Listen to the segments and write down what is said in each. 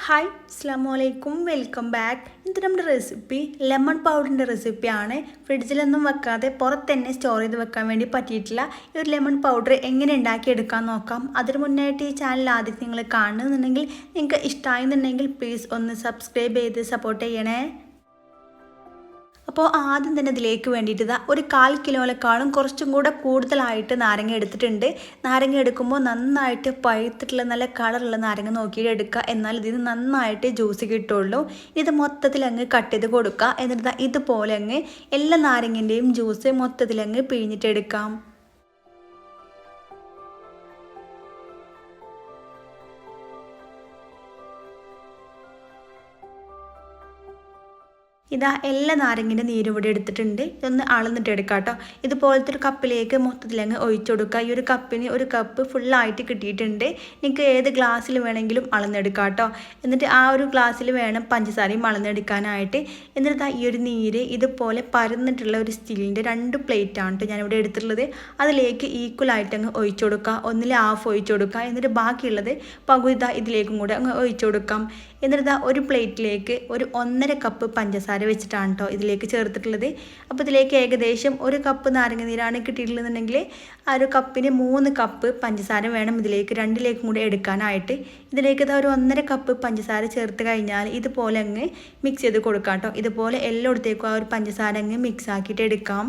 Hi അസ്സലാമലൈക്കും welcome back. ഇത് നമ്മുടെ റെസിപ്പി ലെമൺ പൗഡറിൻ്റെ റെസിപ്പിയാണ്. ഫ്രിഡ്ജിലൊന്നും വെക്കാതെ പുറത്ത് തന്നെ സ്റ്റോർ ചെയ്ത് വെക്കാൻ വേണ്ടി പറ്റിയിട്ടില്ല. ഈ ഒരു ലെമൺ പൗഡർ എങ്ങനെ ഉണ്ടാക്കിയെടുക്കാൻ നോക്കാം. അതിന് മുന്നായിട്ട് ഈ ചാനൽ ആദ്യം നിങ്ങൾ കാണുന്നുണ്ടെങ്കിൽ നിങ്ങൾക്ക് ഇഷ്ടമായെന്നുണ്ടെങ്കിൽ പ്ലീസ് ഒന്ന് സബ്സ്ക്രൈബ് ചെയ്ത് സപ്പോർട്ട് ചെയ്യണേ. അപ്പോൾ ആദ്യം തന്നെ ഇതിലേക്ക് വേണ്ടിയിട്ട് ഒരു 1/4 കിലോയിലേക്കാളും കുറച്ചും കൂടെ കൂടുതലായിട്ട് നാരങ്ങ എടുത്തിട്ടുണ്ട്. നാരങ്ങ എടുക്കുമ്പോൾ നന്നായിട്ട് പഴുത്തിട്ടുള്ള നല്ല കളറുള്ള നാരങ്ങ നോക്കിയിട്ട് എടുക്കുക. എന്നാൽ ഇതിന് നന്നായിട്ട് ജ്യൂസ് കിട്ടുള്ളൂ. ഇത് മൊത്തത്തിൽ അങ്ങ് കട്ട് ചെയ്ത് കൊടുക്കുക. എന്നിട്ട് ഇതുപോലെ അങ്ങ് എല്ലാ നാരങ്ങൻ്റെയും ജ്യൂസ് മൊത്തത്തിൽ അങ്ങ് പിഴിഞ്ഞിട്ട് എടുക്കാം. ഇതാ എല്ലാ നാരങ്ങിൻ്റെ നീരും ഇവിടെ എടുത്തിട്ടുണ്ട്. ഇതൊന്ന് അളന്നിട്ട് എടുക്കാം കേട്ടോ. ഇതുപോലത്തെ ഒരു കപ്പിലേക്ക് മൊത്തത്തിലങ്ങ് ഒഴിച്ചു കൊടുക്കുക. ഈ ഒരു കപ്പിന് ഒരു കപ്പ് ഫുള്ളായിട്ട് കിട്ടിയിട്ടുണ്ട്. നിങ്ങൾക്ക് ഏത് ഗ്ലാസ്സിൽ വേണമെങ്കിലും അളന്നെടുക്കാം കേട്ടോ. എന്നിട്ട് ആ ഒരു ഗ്ലാസ്സിൽ വേണം പഞ്ചസാരയും അളന്നെടുക്കാനായിട്ട്. എന്നിട്ട് ഈ ഒരു നീര് ഇതുപോലെ പരന്നിട്ടുള്ള ഒരു സ്റ്റീലിൻ്റെ 2 പ്ലേറ്റാണ് കേട്ടോ ഞാനിവിടെ എടുത്തിട്ടുള്ളത്. അതിലേക്ക് ഈക്വലായിട്ട് അങ്ങ് ഒഴിച്ചു കൊടുക്കുക. ഒന്നിൽ ഹാഫ് ഒഴിച്ചു കൊടുക്കുക. എന്നിട്ട് ബാക്കിയുള്ളത് പകുതി ഇതിലേക്കും കൂടെ അങ്ങ് ഒഴിച്ചു കൊടുക്കാം. എന്നിട്ട് ഒരു പ്ലേറ്റിലേക്ക് ഒരു 1.5 കപ്പ് പഞ്ചസാര വെച്ചിട്ടാണ് കേട്ടോ ഇതിലേക്ക് ചേർത്തിട്ടുള്ളത്. അപ്പോൾ ഇതിലേക്ക് ഏകദേശം 1 കപ്പ് നാരങ്ങ നീരാണ് കിട്ടിയിട്ടുള്ളതെന്നുണ്ടെങ്കിൽ ആ ഒരു കപ്പിന് 3 കപ്പ് പഞ്ചസാര വേണം ഇതിലേക്ക് 2ലേക്കും കൂടി എടുക്കാനായിട്ട്. ഇതിലേക്ക് ഒരു 1.5 കപ്പ് പഞ്ചസാര ചേർത്ത് കഴിഞ്ഞാൽ ഇതുപോലെ അങ്ങ് മിക്സ് ചെയ്ത് കൊടുക്കാം കേട്ടോ. ഇതുപോലെ എല്ലായിടത്തേക്കും ആ ഒരു പഞ്ചസാര അങ്ങ് മിക്സ് ആക്കിയിട്ട് എടുക്കാം.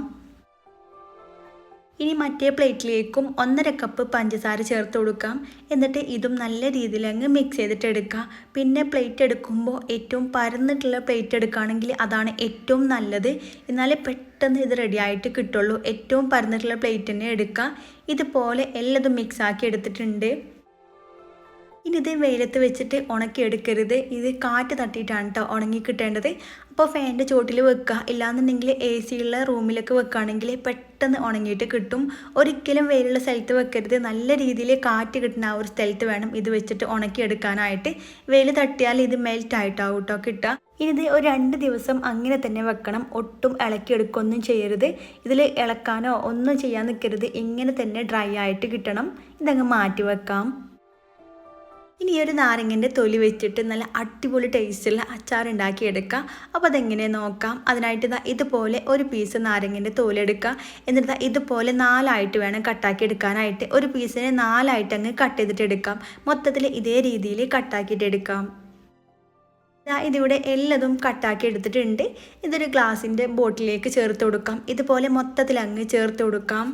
ഇനി മറ്റേ പ്ലേറ്റിലേക്കും 1.5 കപ്പ് പഞ്ചസാര ചേർത്ത് കൊടുക്കാം. എന്നിട്ട് ഇതും നല്ല രീതിയിൽ അങ്ങ് മിക്സ് ചെയ്തിട്ട് എടുക്കുക. പിന്നെ പ്ലേറ്റ് എടുക്കുമ്പോൾ ഏറ്റവും പരന്നിട്ടുള്ള പ്ലേറ്റ് എടുക്കുകയാണെങ്കിൽ അതാണ് ഏറ്റവും നല്ലത്. എന്നാലേ പെട്ടെന്ന് ഇത് റെഡി ആയിട്ട് കിട്ടുള്ളൂ. ഏറ്റവും പരന്നിട്ടുള്ള പ്ലേറ്റ് തന്നെ എടുക്കുക. ഇതുപോലെ എല്ലാതും മിക്സ് ആക്കി എടുത്തിട്ടുണ്ട്. ഇനി ഇത് വെയിലത്ത് വെച്ചിട്ട് ഉണക്കിയെടുക്കരുത്. ഇത് കാറ്റ് തട്ടിയിട്ടാണ് കേട്ടോ ഉണങ്ങി കിട്ടേണ്ടത്. അപ്പോൾ ഫാനിൻ്റെ ചോട്ടിൽ വെക്കുക. ഇല്ലാന്നുണ്ടെങ്കിൽ AC ഉള്ള റൂമിലൊക്കെ വെക്കുകയാണെങ്കിൽ പെട്ടെന്ന് ഉണങ്ങിയിട്ട് കിട്ടും. ഒരിക്കലും വെയിലുള്ള സ്ഥലത്ത് വെക്കരുത്. നല്ല രീതിയിൽ കാറ്റ് കിട്ടുന്ന ആ ഒരു സ്ഥലത്ത് വേണം ഇത് വെച്ചിട്ട് ഉണക്കിയെടുക്കാനായിട്ട്. വെയിൽ തട്ടിയാൽ ഇത് മെൽറ്റായിട്ടാവും കേട്ടോ കിട്ടുക. ഇനി ഇത് ഒരു 2 ദിവസം അങ്ങനെ തന്നെ വെക്കണം. ഒട്ടും ഇളക്കിയെടുക്കുകയൊന്നും ചെയ്യരുത്. ഇതിൽ ഇളക്കാനോ ഒന്നും ചെയ്യാൻ നിൽക്കരുത്. ഇങ്ങനെ തന്നെ ഡ്രൈ ആയിട്ട് കിട്ടണം. ഇതങ്ങ് മാറ്റി വെക്കാം. ഇനി ഈ ഒരു നാരങ്ങൻ്റെ തൊലി വെച്ചിട്ട് നല്ല അടിപൊളി ടേസ്റ്റുള്ള അച്ചാർ ഉണ്ടാക്കിയെടുക്കുക. അപ്പോൾ അതെങ്ങനെയാണ് നോക്കാം. അതിനായിട്ട് ഇതുപോലെ ഒരു പീസ് നാരങ്ങൻ്റെ തോല് എടുക്കുക. എന്നിട്ട് ഇതുപോലെ 4 വേണം കട്ടാക്കി എടുക്കാനായിട്ട്. ഒരു പീസിനെ 4 അങ്ങ് കട്ട് ചെയ്തിട്ട് എടുക്കാം. മൊത്തത്തിൽ ഇതേ രീതിയിൽ കട്ടാക്കിയിട്ട് എടുക്കാം. ഇതിവിടെ എല്ലാതും കട്ടാക്കി എടുത്തിട്ടുണ്ട്. ഇതൊരു ഗ്ലാസിൻ്റെ ബോട്ടിലേക്ക് ചേർത്ത് കൊടുക്കാം. ഇതുപോലെ മൊത്തത്തിൽ അങ്ങ് ചേർത്ത് കൊടുക്കാം.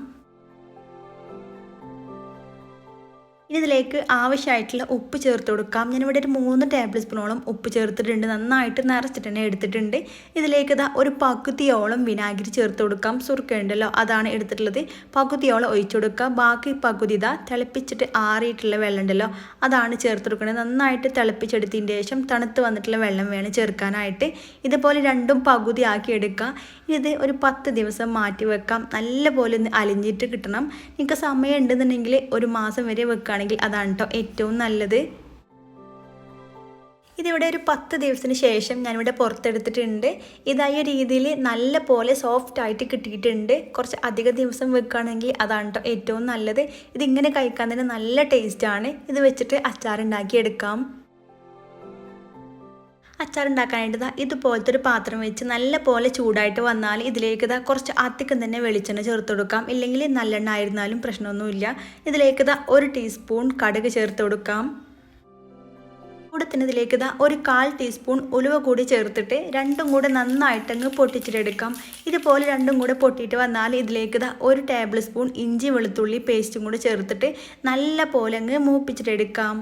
ഇതിലേക്ക് ആവശ്യമായിട്ടുള്ള ഉപ്പ് ചേർത്ത് കൊടുക്കാം. ഞാനിവിടെ ഒരു 3 ടേബിൾ സ്പൂണോളം ഉപ്പ് ചേർത്തിട്ടുണ്ട്. നന്നായിട്ട് നിറച്ചിട്ട് തന്നെ എടുത്തിട്ടുണ്ട്. ഇതിലേക്ക് ഒരു പകുതിയോളം വിനാഗിരി ചേർത്ത് കൊടുക്കാം. സുർക്ക ഉണ്ടല്ലോ അതാണ് എടുത്തിട്ടുള്ളത്. പകുതിയോളം ഒഴിച്ചു കൊടുക്കുക. ബാക്കി പകുതി തിളപ്പിച്ചിട്ട് ആറിയിട്ടുള്ള വെള്ളം ഉണ്ടല്ലോ അതാണ് ചേർത്ത് കൊടുക്കുന്നത്. നന്നായിട്ട് തിളപ്പിച്ചെടുത്തതിന് ശേഷം തണുത്ത് വന്നിട്ടുള്ള വെള്ളം വേണം ചേർക്കാനായിട്ട്. ഇതുപോലെ രണ്ടും പകുതി ആക്കി എടുക്കുക. ഇത് ഒരു 10 ദിവസം മാറ്റി വെക്കാം. നല്ലപോലെ ഒന്ന് അലിഞ്ഞിട്ട് കിട്ടണം. നിങ്ങൾക്ക് സമയം ഉണ്ടെന്നുണ്ടെങ്കിൽ ഒരു മാസം വരെ വെക്കുകയാണെങ്കിൽ അതാണ് കേട്ടോ ഏറ്റവും നല്ലത്. ഇതിവിടെ ഒരു 10 ദിവസത്തിന് ശേഷം ഞാനിവിടെ പുറത്തെടുത്തിട്ടുണ്ട്. ഇതായ രീതിയിൽ നല്ല പോലെ സോഫ്റ്റായിട്ട് കിട്ടിയിട്ടുണ്ട്. കുറച്ച് അധികം ദിവസം വെക്കുകയാണെങ്കിൽ അതാണ് കേട്ടോ ഏറ്റവും നല്ലത്. ഇതിങ്ങനെ കഴിക്കാൻ തന്നെ നല്ല ടേസ്റ്റാണ്. ഇത് വെച്ചിട്ട് അച്ചാറുണ്ടാക്കി എടുക്കാം. അച്ചാറുണ്ടാക്കാനായിട്ട് ഇതുപോലത്തെ ഒരു പാത്രം വെച്ച് നല്ല പോലെ ചൂടായിട്ട് വന്നാൽ ഇതിലേക്ക് കുറച്ച് അധികം തന്നെ വെളിച്ചെണ്ണ ചേർത്ത് കൊടുക്കാം. ഇല്ലെങ്കിൽ നല്ലെണ്ണ ആയിരുന്നാലും പ്രശ്നമൊന്നുമില്ല. ഇതിലേക്ക് 1 ടീസ്പൂൺ കടുക് ചേർത്ത് കൊടുക്കാം. കൂടെ തന്നെ ഇതിലേക്ക് ഒരു 1/4 ടീസ്പൂൺ ഉലുവ കൂടി ചേർത്തിട്ട് രണ്ടും കൂടെ നന്നായിട്ടങ്ങ് പൊട്ടിച്ചിട്ടെടുക്കാം. ഇതുപോലെ രണ്ടും കൂടെ പൊട്ടിയിട്ട് വന്നാൽ ഇതിലേക്ക് 1 ടേബിൾ സ്പൂൺ ഇഞ്ചി വെളുത്തുള്ളി പേസ്റ്റും കൂടെ ചേർത്തിട്ട് നല്ല പോലെ അങ്ങ് മൂപ്പിച്ചിട്ടെടുക്കാം.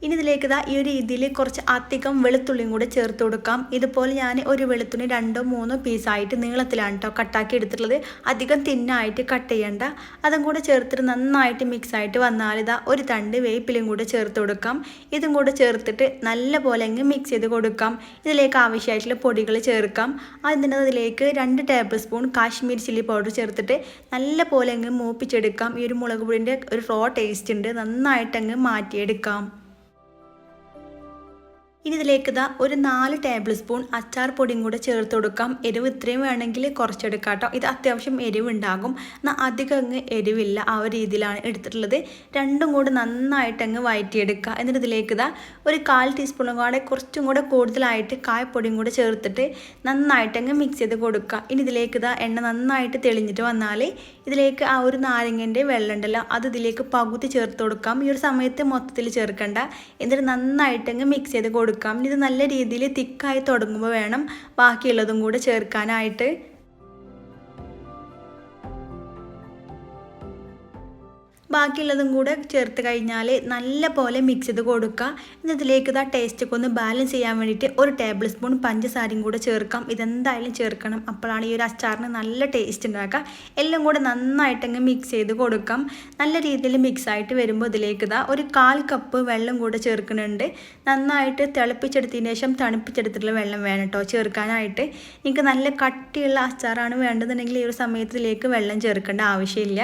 ഇനി ഇതിലേക്ക് ഈ ഒരു രീതിയിൽ കുറച്ച് അധികം വെളുത്തുള്ളിയും കൂടെ ചേർത്ത് കൊടുക്കാം. ഇതുപോലെ ഞാൻ ഒരു വെളുത്തുള്ളി 2-3 പീസായിട്ട് നീളത്തിലാണ് കേട്ടോ കട്ടാക്കി എടുത്തിട്ടുള്ളത്. അധികം തിന്നായിട്ട് കട്ട് ചെയ്യണ്ട. അതും കൂടെ ചേർത്തിട്ട് നന്നായിട്ട് മിക്സായിട്ട് വന്നാൽ ഒരു തണ്ട് വേപ്പിലയും കൂടെ ചേർത്ത് കൊടുക്കാം. ഇതും കൂടെ ചേർത്തിട്ട് നല്ല പോലെ അങ്ങ് മിക്സ് ചെയ്ത് കൊടുക്കാം. ഇതിലേക്ക് ആവശ്യമായിട്ടുള്ള പൊടികൾ ചേർക്കാം. അതിലേക്ക് 2 table spoon Kashmiri chilli powder ചേർത്തിട്ട് നല്ല പോലെ അങ്ങ് മൂപ്പിച്ചെടുക്കാം. ഈ ഒരു മുളക് പൊടിൻ്റെ ഒരു റോ ടേസ്റ്റ് ഉണ്ട്. നന്നായിട്ട് അങ്ങ് മാറ്റിയെടുക്കാം. ഇനി ഇതിലേക്ക് ഒരു 4 ടേബിൾ സ്പൂൺ അച്ചാർ പൊടിയും കൂടെ ചേർത്ത് കൊടുക്കാം. എരിവ് ഇത്രയും വേണമെങ്കിൽ കുറച്ചെടുക്കാം കേട്ടോ. ഇത് അത്യാവശ്യം എരിവുണ്ടാകും, എന്നാൽ അധികം അങ്ങ് എരിവില്ല, ആ ഒരു രീതിയിലാണ് എടുത്തിട്ടുള്ളത്. രണ്ടും കൂടെ നന്നായിട്ട് അങ്ങ് വഴറ്റിയെടുക്കുക. എന്നിട്ട് ഇതിലേക്ക് ഒരു 1/4 ടീസ്പൂണും കൂടെ കുറച്ചും കൂടെ കൂടുതലായിട്ട് കായപ്പൊടിയും കൂടെ ചേർത്തിട്ട് നന്നായിട്ട് അങ്ങ് മിക്സ് ചെയ്ത് കൊടുക്കുക. ഇനി ഇതിലേക്ക് എണ്ണ നന്നായിട്ട് തെളിഞ്ഞിട്ട് വന്നാൽ ഇതിലേക്ക് ആ ഒരു നാരങ്ങൻ്റെ വെള്ളം ഉണ്ടല്ലോ, അത് ഇതിലേക്ക് പകുതി ചേർത്ത് കൊടുക്കാം. ഈ ഒരു സമയത്ത് മൊത്തത്തിൽ ചേർക്കണ്ട. എന്നിട്ട് നന്നായിട്ട് അങ്ങ് മിക്സ് ചെയ്ത് കൊടുക്കാം. ഇത് നല്ല രീതിയിൽ തിക്കായി തുടങ്ങുമ്പോൾ വേണം ബാക്കിയുള്ളതും കൂടെ ചേർക്കാനായിട്ട്. ബാക്കിയുള്ളതും കൂടെ ചേർത്ത് കഴിഞ്ഞാൽ നല്ല പോലെ മിക്സ് ചെയ്ത് കൊടുക്കുക. ഇതിലേക്ക് ടേസ്റ്റൊക്കെ ഒന്ന് ബാലൻസ് ചെയ്യാൻ വേണ്ടിയിട്ട് 1 ടേബിൾ സ്പൂൺ പഞ്ചസാരയും കൂടെ ചേർക്കാം. ഇതെന്തായാലും ചേർക്കണം, അപ്പോഴാണ് ഈ ഒരു അച്ചാറിന് നല്ല ടേസ്റ്റ് ഉണ്ടാക്കുക. എല്ലാം കൂടെ നന്നായിട്ടങ്ങ് മിക്സ് ചെയ്ത് കൊടുക്കാം. നല്ല രീതിയിൽ മിക്സ് ആയിട്ട് വരുമ്പോൾ ഇതിലേക്ക് ഒരു 1/4 കപ്പ് വെള്ളം കൂടെ ചേർക്കുന്നുണ്ട്. നന്നായിട്ട് തിളപ്പിച്ചെടുത്തതിന് ശേഷം തണുപ്പിച്ചെടുത്തിട്ടുള്ള വെള്ളം വേണം കേട്ടോ ചേർക്കാനായിട്ട്. നിങ്ങൾക്ക് നല്ല കട്ടിയുള്ള അച്ചാറാണ് വേണ്ടതെന്നുണ്ടെങ്കിൽ ഈ ഒരു സമയത്തിലേക്ക് വെള്ളം ചേർക്കേണ്ട ആവശ്യമില്ല.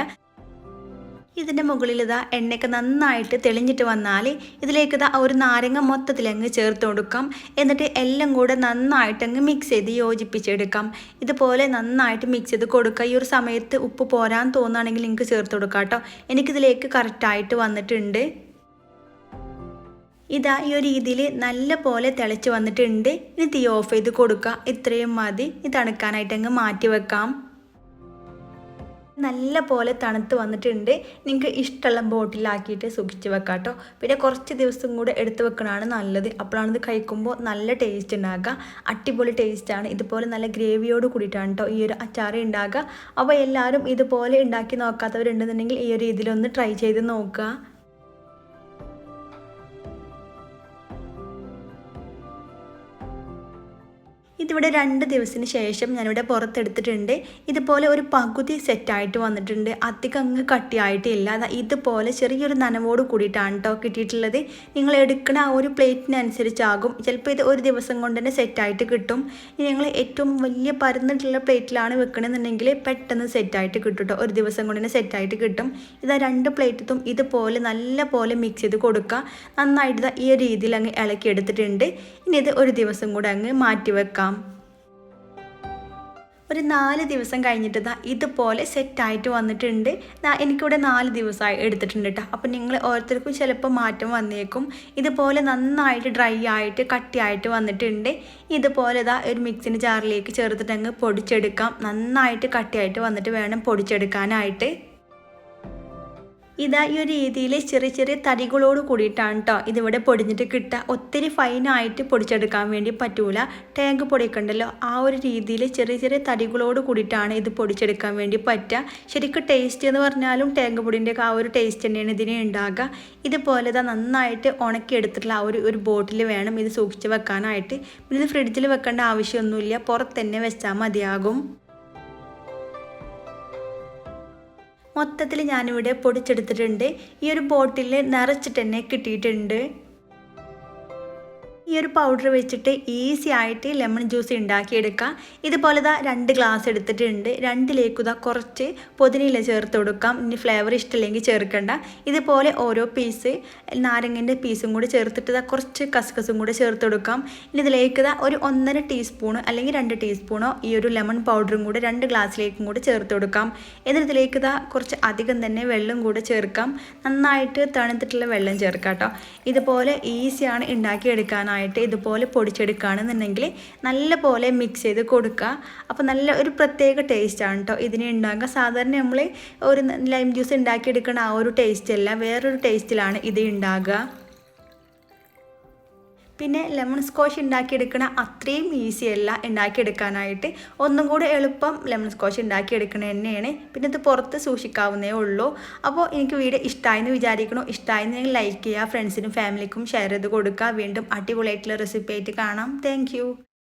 ഇതിൻ്റെ മുകളിൽ എണ്ണയൊക്കെ നന്നായിട്ട് തെളിഞ്ഞിട്ട് വന്നാൽ ഇതിലേക്ക് ഒരു നാരങ്ങ മൊത്തത്തിലങ്ങ് ചേർത്ത് കൊടുക്കാം. എന്നിട്ട് എല്ലാം കൂടെ നന്നായിട്ടങ്ങ് മിക്സ് ചെയ്ത് യോജിപ്പിച്ചെടുക്കാം. ഇതുപോലെ നന്നായിട്ട് മിക്സ് ചെയ്ത് കൊടുക്കുക. ഈ ഒരു സമയത്ത് ഉപ്പ് പോരാൻ തോന്നുകയാണെങ്കിൽ നിങ്ങൾക്ക് ചേർത്ത് കൊടുക്കാം കേട്ടോ. എനിക്കിതിലേക്ക് കറക്റ്റായിട്ട് വന്നിട്ടുണ്ട്. ഈ ഒരു രീതിയിൽ നല്ല പോലെ തിളച്ച് വന്നിട്ടുണ്ട്. ഇനി തീ ഓഫ് ചെയ്ത് കൊടുക്കുക. ഇത്രയും മതി. ഇത് തണുക്കാനായിട്ട് അങ്ങ് മാറ്റി വെക്കാം. നല്ല പോലെ തണുത്ത് വന്നിട്ടുണ്ട്. നിങ്ങൾക്ക് ഇഷ്ടമുള്ള ബോട്ടിലാക്കിയിട്ട് സൂക്ഷിച്ച് വെക്കാം കേട്ടോ. പിന്നെ കുറച്ച് ദിവസം കൂടെ എടുത്ത് വെക്കണതാണ് നല്ലത്. അപ്പോഴാണ് ഇത് കഴിക്കുമ്പോൾ നല്ല ടേസ്റ്റ് ഉണ്ടാകുക. അടിപൊളി ടേസ്റ്റാണ്. ഇതുപോലെ നല്ല ഗ്രേവിയോട് കൂടിയിട്ടാണ് കേട്ടോ ഈ ഒരു അച്ചാർ ഉണ്ടാകുക. അപ്പോൾ എല്ലാവരും ഇതുപോലെ ഉണ്ടാക്കി നോക്കാത്തവരുണ്ടെന്നുണ്ടെങ്കിൽ ഈ ഒരു രീതിയിലൊന്ന് ട്രൈ ചെയ്ത് നോക്കുക. ഇതിവിടെ 2 ദിവസത്തിന് ശേഷം ഞാനിവിടെ പുറത്തെടുത്തിട്ടുണ്ട്. ഇതുപോലെ ഒരു പകുതി സെറ്റായിട്ട് വന്നിട്ടുണ്ട്. അധികം അങ്ങ് കട്ടിയായിട്ടില്ല. ഇതുപോലെ ചെറിയൊരു നനവോട് കൂടിയിട്ടാണ് കേട്ടോ കിട്ടിയിട്ടുള്ളത്. നിങ്ങൾ എടുക്കുന്ന ആ ഒരു പ്ലേറ്റിനനുസരിച്ചാകും. ചിലപ്പോൾ ഇത് ഒരു ദിവസം കൊണ്ട് തന്നെ സെറ്റായിട്ട് കിട്ടും. ഇനി നിങ്ങൾ ഏറ്റവും വലിയ പരന്നിട്ടുള്ള പ്ലേറ്റിലാണ് വെക്കണമെന്നുണ്ടെങ്കിൽ പെട്ടെന്ന് സെറ്റായിട്ട് കിട്ടും കേട്ടോ. ഒരു ദിവസം കൊണ്ട് തന്നെ സെറ്റായിട്ട് കിട്ടും. 2 പ്ലേറ്റും ഇതുപോലെ നല്ല പോലെ മിക്സ് ചെയ്ത് കൊടുക്കുക. നന്നായിട്ട് ഈ ഒരു രീതിയിൽ അങ്ങ് ഇളക്കി എടുത്തിട്ടുണ്ട്. ഇനി ഇത് ഒരു ദിവസം കൂടെ അങ്ങ് മാറ്റി വെക്കാം. ഒരു 4 ദിവസം കഴിഞ്ഞിട്ട് ഇതുപോലെ സെറ്റായിട്ട് വന്നിട്ടുണ്ട്. എനിക്കിവിടെ 4 ദിവസമായി എടുത്തിട്ടുണ്ട് കേട്ടോ. അപ്പോൾ നിങ്ങൾ ഓരോരുത്തർക്കും ചിലപ്പോൾ മാറ്റം വന്നേക്കും. ഇതുപോലെ നന്നായിട്ട് ഡ്രൈ ആയിട്ട് കട്ടിയായിട്ട് വന്നിട്ടുണ്ട്. ഇതുപോലെ ഒരു മിക്സിൻ്റെ ജാറിലേക്ക് ചേർത്തിട്ട് അങ്ങ് പൊടിച്ചെടുക്കാം. നന്നായിട്ട് കട്ടിയായിട്ട് വന്നിട്ട് വേണം പൊടിച്ചെടുക്കാനായിട്ട്. ഈ ഒരു രീതിയിൽ ചെറിയ ചെറിയ തരികളോട് കൂടിയിട്ടാണ് കേട്ടോ ഇതിവിടെ പൊടിഞ്ഞിട്ട് കിട്ടുക. ഒത്തിരി ഫൈനായിട്ട് പൊടിച്ചെടുക്കാൻ വേണ്ടി പറ്റൂല. ടാങ്ക് പൊടിയൊക്കെ ഉണ്ടല്ലോ, ആ ഒരു രീതിയിൽ ചെറിയ ചെറിയ തരികളോട് കൂടിയിട്ടാണ് ഇത് പൊടിച്ചെടുക്കാൻ വേണ്ടി പറ്റുക. ശരിക്കും ടേസ്റ്റ് എന്ന് പറഞ്ഞാലും ടാങ്ക് പൊടിൻ്റെ ആ ഒരു ടേസ്റ്റ് തന്നെയാണ് ഇതിനെ ഉണ്ടാകുക. ഇതുപോലെ നന്നായിട്ട് ഉണക്കിയെടുത്തിട്ടുള്ള ആ ഒരു ബോട്ടിൽ വേണം ഇത് സൂക്ഷിച്ച് വെക്കാനായിട്ട്. പിന്നെ ഇത് ഫ്രിഡ്ജിൽ വെക്കേണ്ട ആവശ്യമൊന്നുമില്ല, പുറത്ത് തന്നെ വെച്ചാൽ മതിയാകും. മൊത്തത്തിൽ ഞാനിവിടെ പൊടിച്ചെടുത്തിട്ടുണ്ട്. ഈ ഒരു ബോട്ടിൽ നിറച്ചിട്ട് തന്നെ കിട്ടിയിട്ടുണ്ട്. ഈ ഒരു പൗഡർ വെച്ചിട്ട് ഈസി ആയിട്ട് ലെമൺ ജ്യൂസ് ഉണ്ടാക്കിയെടുക്കാം. ഇതുപോലെ 2 ഗ്ലാസ് എടുത്തിട്ടുണ്ട്. 2ലേക്ക് കുറച്ച് പുതിനയില ചേർത്ത് കൊടുക്കാം. ഇനി ഫ്ലേവർ ഇഷ്ടമില്ലെങ്കിൽ ചേർക്കണ്ട. ഇതുപോലെ ഓരോ പീസ് നാരങ്ങൻ്റെ പീസും കൂടി ചേർത്തിട്ട് കുറച്ച് കസ്കസും കൂടി ചേർത്ത് കൊടുക്കാം. ഇനി ഇതിലേക്ക് ഒരു 1.5 ടീസ്പൂൺ അല്ലെങ്കിൽ 2 ടീസ്പൂണോ ഈ ഒരു ലെമൺ പൗഡറും കൂടി 2 ഗ്ലാസ്സിലേക്കും കൂടി ചേർത്ത് കൊടുക്കാം. എന്നിട്ട് ഇതിലേക്ക് കുറച്ച് അധികം തന്നെ വെള്ളം കൂടെ ചേർക്കാം. നന്നായിട്ട് തണുത്തിട്ടുള്ള വെള്ളം ചേർക്കാം കേട്ടോ. ഇതുപോലെ ഈസിയാണ് ഉണ്ടാക്കിയെടുക്കാനായിട്ട്. ഇതുപോലെ പൊടിച്ചെടുക്കുകയാണെന്നുണ്ടെങ്കിൽ നല്ല പോലെ മിക്സ് ചെയ്ത് കൊടുക്കുക. അപ്പോൾ നല്ല ഒരു പ്രത്യേക ടേസ്റ്റാണ് കേട്ടോ ഇതിനെ ഉണ്ടാക്കുക. സാധാരണ നമ്മൾ ഒരു ലൈം ജ്യൂസ് ഉണ്ടാക്കിയെടുക്കുന്ന ആ ഒരു ടേസ്റ്റ് അല്ല, വേറൊരു ടേസ്റ്റിലാണ് ഇത് ഉണ്ടാകുക. പിന്നെ ലെമൺ സ്ക്വാഷ് ഉണ്ടാക്കിയെടുക്കണ അത്രയും ഈസി അല്ല ഉണ്ടാക്കിയെടുക്കാനായിട്ട്. ഒന്നും കൂടെ എളുപ്പം ലെമൺ സ്ക്വാഷ് ഉണ്ടാക്കിയെടുക്കണ തന്നെയാണ്. പിന്നെ ഇത് പുറത്ത് സൂക്ഷിക്കാവുന്നേ ഉള്ളൂ. അപ്പോൾ എനിക്ക് വീഡിയോ ഇഷ്ടമായെന്ന് വിചാരിക്കണോ. ഇഷ്ടമായെന്ന് ലൈക്ക് ചെയ്യുക, ഫ്രണ്ട്സിനും ഫാമിലിക്കും ഷെയർ ചെയ്ത് കൊടുക്കുക. വീണ്ടും അടിപൊളിയായിട്ടുള്ള റെസിപ്പി ആയിട്ട് കാണാം. താങ്ക്